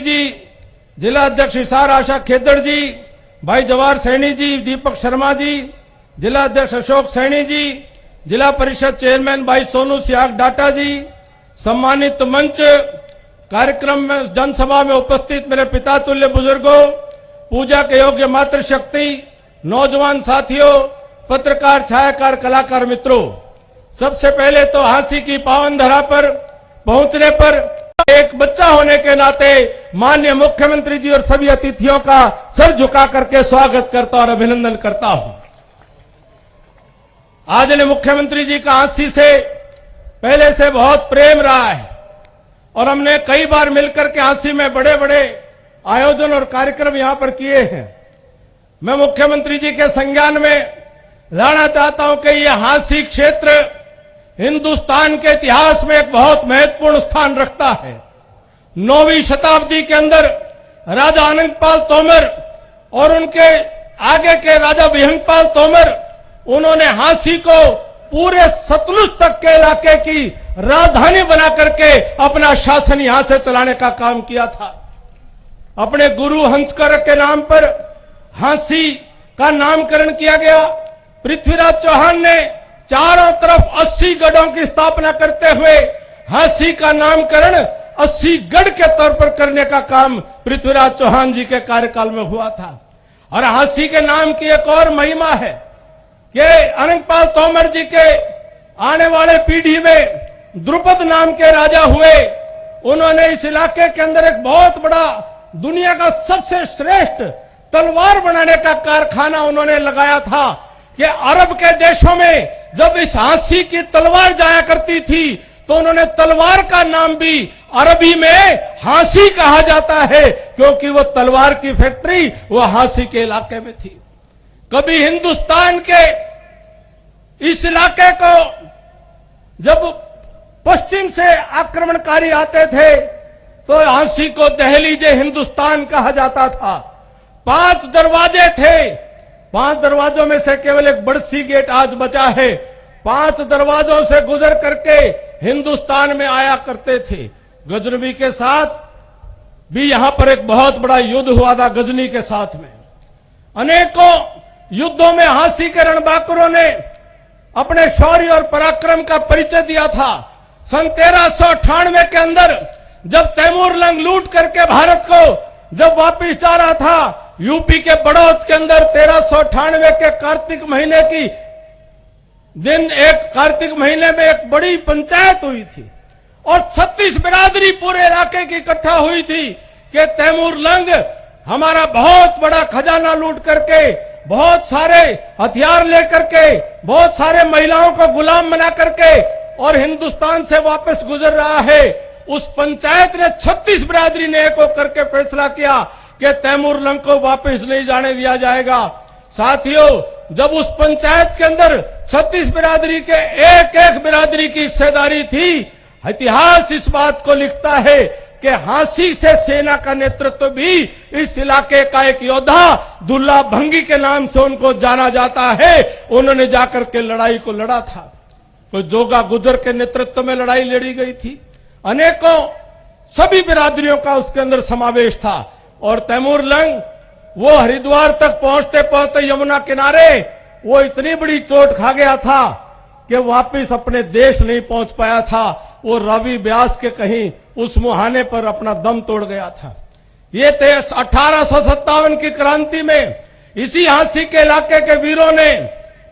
जी, जिला अध्यक्ष हिसार आशा खेदड़ जी, भाई जवाहर सैनी जी, दीपक शर्मा जी, जिला अध्यक्ष अशोक सैनी जी, जिला परिषद चेयरमैन भाई सोनू सियाग डाटा जी, सम्मानित मंच, कार्यक्रम में जनसभा में उपस्थित मेरे पिता तुल्य बुजुर्गों, पूजा के योग्य मातृशक्ति, नौजवान साथियों, पत्रकार, छायाकार, कलाकार मित्रों, सबसे पहले तो हांसी की पावन धरा पर पहुंचने पर एक बच्चा होने के नाते माननीय मुख्यमंत्री जी और सभी अतिथियों का सर झुका करके स्वागत करता और अभिनंदन करता हूं। आदरणीय मुख्यमंत्री जी का हांसी से पहले से बहुत प्रेम रहा है और हमने कई बार मिलकर के हांसी में बड़े बड़े आयोजन और कार्यक्रम यहां पर किए हैं। मैं मुख्यमंत्री जी के संज्ञान में लाना चाहता हूं कि यह हांसी क्षेत्र हिंदुस्तान के इतिहास में एक बहुत महत्वपूर्ण स्थान रखता है। 9वीं शताब्दी के अंदर राजा आनंदपाल तोमर और उनके आगे के राजा विहंगपाल तोमर, उन्होंने हांसी को पूरे सतलुज तक के इलाके की राजधानी बना करके अपना शासन यहां से चलाने का काम किया था। अपने गुरु हंसकर के नाम पर हांसी का नामकरण किया गया। पृथ्वीराज चौहान ने चारों तरफ 80 गढ़ों की स्थापना करते हुए हांसी का नामकरण 80 गढ़ के तौर पर करने का काम पृथ्वीराज चौहान जी के कार्यकाल में हुआ था। और हांसी के नाम की एक और महिमा है कि आनंदपाल तोमर जी के आने वाले पीढ़ी में द्रुपद नाम के राजा हुए। उन्होंने इस इलाके के अंदर एक बहुत बड़ा, दुनिया का सबसे श्रेष्ठ तलवार बनाने का कारखाना उन्होंने लगाया था कि अरब के देशों में जब इस हांसी की तलवार जाया करती थी तो उन्होंने तलवार का नाम भी अरबी में हांसी कहा जाता है, क्योंकि वो तलवार की फैक्ट्री वो हांसी के इलाके में थी। कभी हिंदुस्तान के इस इलाके को जब पश्चिम से आक्रमणकारी आते थे तो हांसी को दहलीजे हिंदुस्तान कहा जाता था। 5 दरवाजे थे, 5 दरवाजों में से केवल एक बड़सी गेट आज बचा है। 5 दरवाजों से गुजर करके हिंदुस्तान में आया करते थे। गजनवी के साथ भी यहां पर एक बहुत बड़ा युद्ध हुआ था। गजनी के साथ में अनेकों युद्धों में हांसी के रणबांकुरों ने अपने शौर्य और पराक्रम का परिचय दिया था। सन 1398 के अंदर जब तैमूर लंग लूट करके भारत को जब वापिस जा रहा था, यूपी के बड़ौद के अंदर 1398 के कार्तिक महीने की दिन, एक कार्तिक महीने में एक बड़ी पंचायत हुई थी और 36 बिरादरी पूरे इलाके की इकट्ठा हुई थी कि तैमूर लंग हमारा बहुत बड़ा खजाना लूट करके, बहुत सारे हथियार लेकर के, बहुत सारे महिलाओं को गुलाम बना करके और हिंदुस्तान से वापस गुजर रहा है। उस पंचायत ने 36 बिरादरी ने एक होकर के फैसला किया कि तैमूर लंग को वापस नहीं जाने दिया जाएगा। साथियों, जब उस पंचायत के अंदर 36 बिरादरी के एक एक बिरादरी की हिस्सेदारी थी, इतिहास इस बात को लिखता है कि हांसी से सेना का नेतृत्व भी इस इलाके का एक योद्धा दुल्ला भंगी के नाम से उनको जाना जाता है। उन्होंने जाकर के लड़ाई को लड़ा था। तो जोगा गुजर के नेतृत्व में लड़ाई लड़ी गई थी। अनेकों सभी बिरादरियों का उसके अंदर समावेश था। और तैमूर लंग वो हरिद्वार तक पहुंचते पहुंचते यमुना किनारे वो इतनी बड़ी चोट खा गया था कि वापिस अपने देश नहीं पहुंच पाया था। वो रावी ब्यास के कहीं उस मुहाने पर अपना दम तोड़ गया था। ये 1857 की क्रांति में इसी हांसी के इलाके के वीरों ने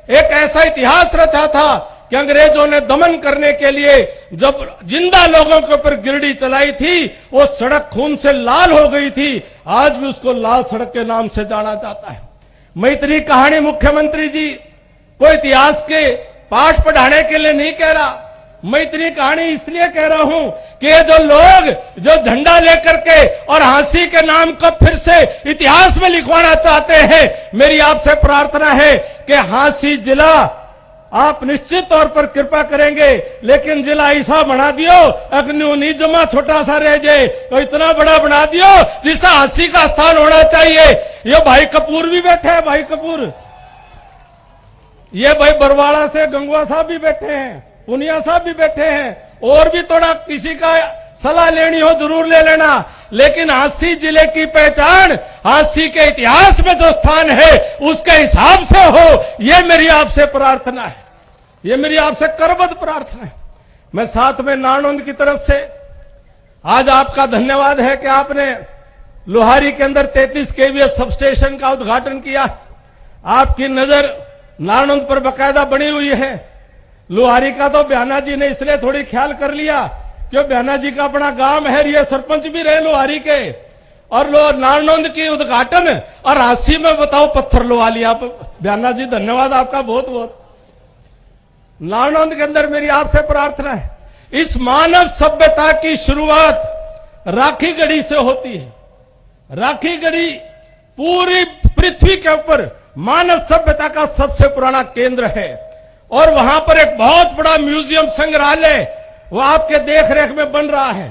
एक ऐसा इतिहास रचा था कि अंग्रेजों ने दमन करने के लिए जब जिंदा लोगों के ऊपर गिरडी चलाई थी, वो सड़क खून से लाल हो गई थी। आज भी उसको लाल सड़क के नाम से जाना जाता है। मैं इतनी कहानी मुख्यमंत्री जी को इतिहास के पाठ पढ़ाने के लिए नहीं कह रहा। मैं इतनी कहानी इसलिए कह रहा हूं कि जो लोग जो झंडा लेकर के और हांसी के नाम को फिर से इतिहास में लिखवाना चाहते हैं, मेरी आपसे प्रार्थना है कि हांसी जिला आप निश्चित तौर पर कृपा करेंगे, लेकिन जिला ऐसा बना दियो अग्नि जमा छोटा सा रह जाए, तो इतना बड़ा बना दियो जिसका हांसी का स्थान होना चाहिए। ये भाई कपूर भी बैठे हैं, भाई कपूर, ये भाई बरवाड़ा से गंगवा साहब भी बैठे हैं, पुनिया साहब भी बैठे हैं, और भी थोड़ा किसी का सलाह लेनी हो जरूर ले लेना, लेकिन हांसी जिले की पहचान हांसी के इतिहास में जो स्थान है उसके हिसाब से हो, ये मेरी आपसे प्रार्थना है, ये मेरी आपसे करबद्ध प्रार्थना है। मैं साथ में नारनौंद की तरफ से आज आपका धन्यवाद है कि आपने लोहारी के अंदर 33 केवीए सबस्टेशन का उद्घाटन किया। आपकी नजर नारनौंद पर बकायदा बनी हुई है। लोहारी का तो बयाना जी ने इसलिए थोड़ी ख्याल कर लिया क्यों बयाना जी का अपना गांव है, ये सरपंच भी रहे लोहारी के, और नारनौंद की उद्घाटन और हांसी में बताओ पत्थर लुआ लिया। बयाना जी धन्यवाद आपका बहुत बहुत। नारनौंद के अंदर मेरी आपसे प्रार्थना है, इस मानव सभ्यता की शुरुआत राखी गढ़ी से होती है। राखी गढ़ी पूरी पृथ्वी के ऊपर मानव सभ्यता का सबसे पुराना केंद्र है, और वहां पर एक बहुत बड़ा म्यूजियम संग्रहालय वो आपके देख रेख में बन रहा है।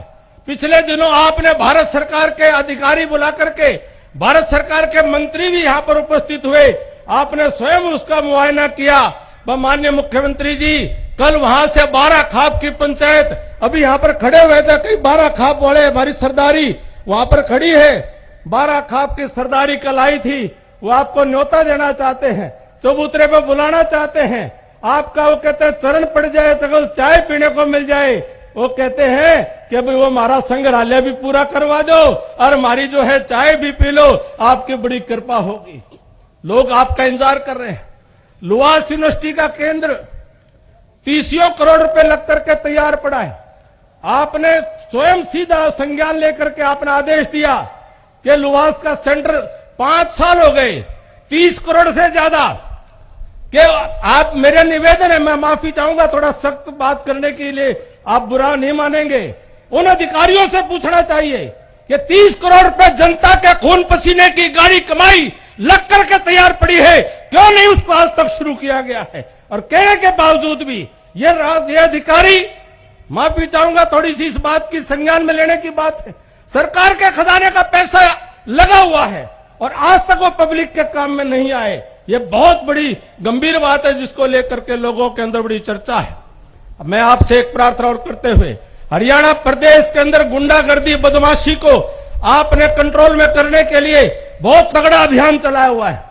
पिछले दिनों आपने भारत सरकार के अधिकारी बुला करके, भारत सरकार के मंत्री भी यहां पर उपस्थित हुए, आपने स्वयं उसका मुआयना किया। माननीय मुख्यमंत्री जी कल वहां से 12 खाप की पंचायत अभी यहां पर खड़े हुए थे, कई 12 खाप वाले हमारी सरदारी वहां पर खड़ी है, 12 खाप की सरदारी कल आई थी, वो आपको न्योता देना चाहते हैं, चबूतरे पे बुलाना चाहते हैं। आपका वो कहते हैं चरण पड़ जाए तो चाय पीने को मिल जाए, वो कहते हैं कि भाई वो हमारा संग्रहालय भी पूरा करवा दो और हमारी जो है चाय भी पी लो, आपकी बड़ी कृपा होगी। लोग आपका इंतजार कर रहे हैं। लुहास यूनिवर्सिटी का केंद्र 30 करोड़ रुपए लग करके तैयार पड़ा है। आपने स्वयं सीधा संज्ञान लेकर के आपने आदेश दिया कि लुहास का सेंटर 5 साल हो गए, 30 करोड़ से ज्यादा कि आप, मेरे निवेदन है, मैं माफी चाहूंगा थोड़ा सख्त बात करने के लिए, आप बुरा नहीं मानेंगे, उन अधिकारियों से पूछना चाहिए कि 30 करोड़ रुपए जनता के खून पसीने की गाड़ी कमाई लग करके तैयार पड़ी है, क्यों नहीं उसको आज तक शुरू किया गया है? और कहने के बावजूद भी ये अधिकारी, माफी चाहूंगा थोड़ी सी इस बात की संज्ञान में लेने की बात है, सरकार के खजाने का पैसा लगा हुआ है और आज तक वो पब्लिक के काम में नहीं आए। ये बहुत बड़ी गंभीर बात है जिसको लेकर के लोगों के अंदर बड़ी चर्चा है। मैं आपसे एक प्रार्थना और करते हुए, हरियाणा प्रदेश के अंदर गुंडागर्दी बदमाशी को आपने कंट्रोल में करने के लिए बहुत तगड़ा अभियान चलाया हुआ है।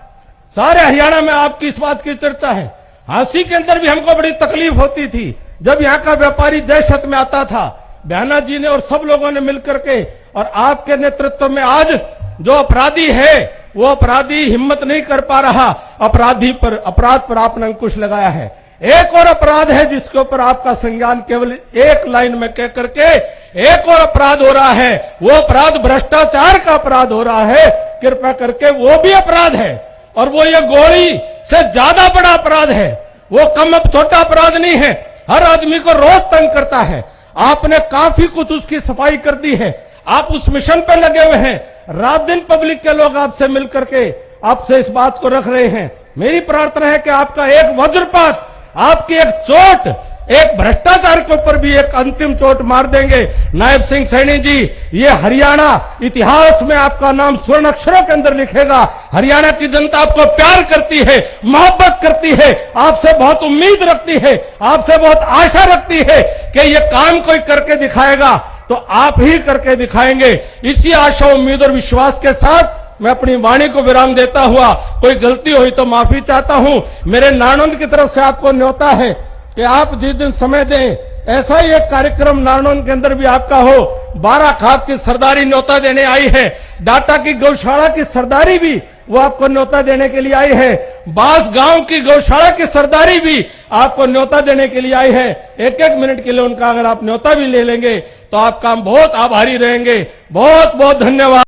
सारे हरियाणा में आपकी इस बात की चर्चा है। हांसी के अंदर भी हमको बड़ी तकलीफ होती थी जब यहाँ का व्यापारी दहशत में आता था। बयाना जी ने और सब लोगों ने मिलकर के और आपके नेतृत्व में आज जो अपराधी है वो अपराधी हिम्मत नहीं कर पा रहा, अपराध पर आपने अंकुश लगाया है। एक और अपराध है जिसके ऊपर आपका संज्ञान केवल एक लाइन में कह करके, एक और अपराध हो रहा है, वो अपराध भ्रष्टाचार का अपराध हो रहा है। कृपया करके वो भी अपराध है और वो ये गोली से ज्यादा बड़ा अपराध है, वो कम छोटा अपराध नहीं है, हर आदमी को रोज तंग करता है। आपने काफी कुछ उसकी सफाई कर दी है, आप उस मिशन पे लगे हुए हैं, रात दिन पब्लिक के लोग आपसे मिलकर के आपसे इस बात को रख रहे हैं। मेरी प्रार्थना है कि आपका एक वज्रपात, आपकी एक चोट, एक भ्रष्टाचार के ऊपर भी एक अंतिम चोट मार देंगे। नायब सिंह सैनी जी, ये हरियाणा इतिहास में आपका नाम स्वर्ण अक्षरों के अंदर लिखेगा। हरियाणा की जनता आपको प्यार करती है, मोहब्बत करती है, आपसे बहुत उम्मीद रखती है, आपसे बहुत आशा रखती है कि ये काम कोई करके दिखाएगा तो आप ही करके दिखाएंगे। इसी आशा, उम्मीद और विश्वास के साथ मैं अपनी वाणी को विराम देता हुआ, कोई गलती हुई तो माफी चाहता हूं। मेरे नारनौंद की तरफ से आपको न्योता है कि आप जिस दिन समय दें, ऐसा ही एक कार्यक्रम नारनौंद के अंदर भी आपका हो। 12 खाप की सरदारी न्योता देने आई है, डाटा की गौशाला की सरदारी भी वो आपको न्योता देने के लिए आई है, बास गांव की गौशाला की सरदारी भी आपको न्योता देने के लिए आई है। एक एक मिनट के लिए उनका अगर आप न्योता भी ले लेंगे तो आपका हम बहुत आभारी रहेंगे। बहुत बहुत धन्यवाद।